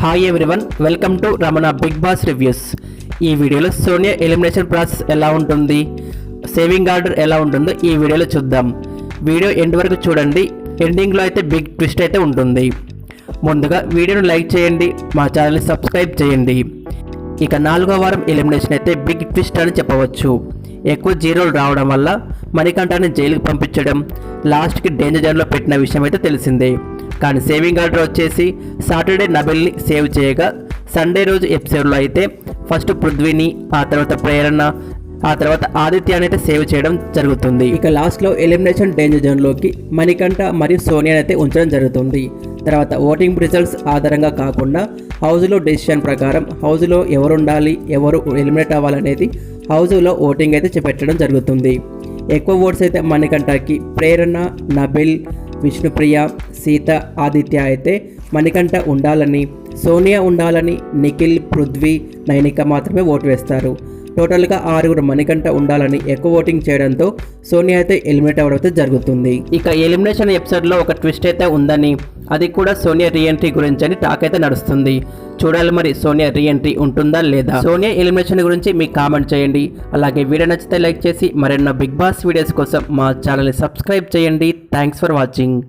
Hi everyone, welcome to Ramana Big Boss reviews. ఈ వీడియోలో Sonia elimination process ఎలా ఉంటుంది, సేవింగ్ ఆర్డర్ ఎలా ఉంటుందో ఈ వీడియోలో చూద్దాం. వీడియో ఎండ్ వరకు చూడండి. ఎండింగ్లో అయితే బిగ్ ట్విస్ట్ అయితే ఉంటుంది. ముందుగా వీడియోను లైక్ చేయండి, మా ఛానల్ని సబ్స్క్రైబ్ చేయండి. ఇక 4వ వారం ఎలిమినేషన్ అయితే బిగ్ ట్విస్ట్ అని చెప్పవచ్చు. ఎక్కువ జీరోలు రావడం వల్ల మణికంఠని జైలుకి పంపించడం, లాస్ట్కి డేంజర్ జోన్లో పెట్టిన విషయం అయితే తెలిసిందే. కానీ సేవింగ్ ఆర్డర్ వచ్చేసి సాటర్డే నబిల్ని సేవ్ చేయగా, సండే రోజు ఎపిసోడ్లో అయితే ఫస్ట్ పృథ్వీని, ఆ తర్వాత ప్రేరణ, ఆ తర్వాత ఆదిత్యాన్ని అయితే సేవ్ చేయడం జరుగుతుంది. ఇక లాస్ట్లో ఎలిమినేషన్ డేంజర్ జోన్లోకి మణికంఠ మరియు సోనియాని అయితే ఉంచడం జరుగుతుంది. తర్వాత ఓటింగ్ రిజల్ట్స్ ఆధారంగా కాకుండా హౌస్లో డెసిషన్ ప్రకారం హౌస్లో ఎవరు ఉండాలి, ఎవరు ఎలిమినేట్ అవ్వాలనేది హౌస్లో ఓటింగ్ అయితే పెట్టడం జరుగుతుంది. ఎక్కువ ఓట్స్ అయితే మణికంఠకి, ప్రేరణ, నబిల్, విష్ణుప్రియ, సీత, ఆదిత్య అయితే మణికంఠ ఉండాలని, సోనియా ఉండాలని, నిఖిల్, పృథ్వీ, నైనిక మాత్రమే ఓటు వేస్తారు. టోటల్గా 6 మణికంఠ ఉండాలని ఎక్కువ ఓటింగ్ చేయడంతో సోనియా అయితే ఎలిమినేట్ అవ్వడం జరుగుతుంది. ఇక ఎలిమినేషన్ ఎపిసోడ్లో ఒక ట్విస్ట్ అయితే ఉందని, అది కూడా సోనియా రీఎంట్రీ గురించి అని టాక్ అయితే నడుస్తుంది. చూడాలి మరి సోనియా రీఎంట్రీ ఉంటుందా లేదా. సోనియా ఎలిమినేషన్ గురించి మీకు కామెంట్ చేయండి. అలాగే వీడియో నచ్చితే లైక్ చేసి మరెన్నో బిగ్ బాస్ వీడియోస్ కోసం మా ఛానల్ని సబ్స్క్రైబ్ చేయండి. Thanks for watching.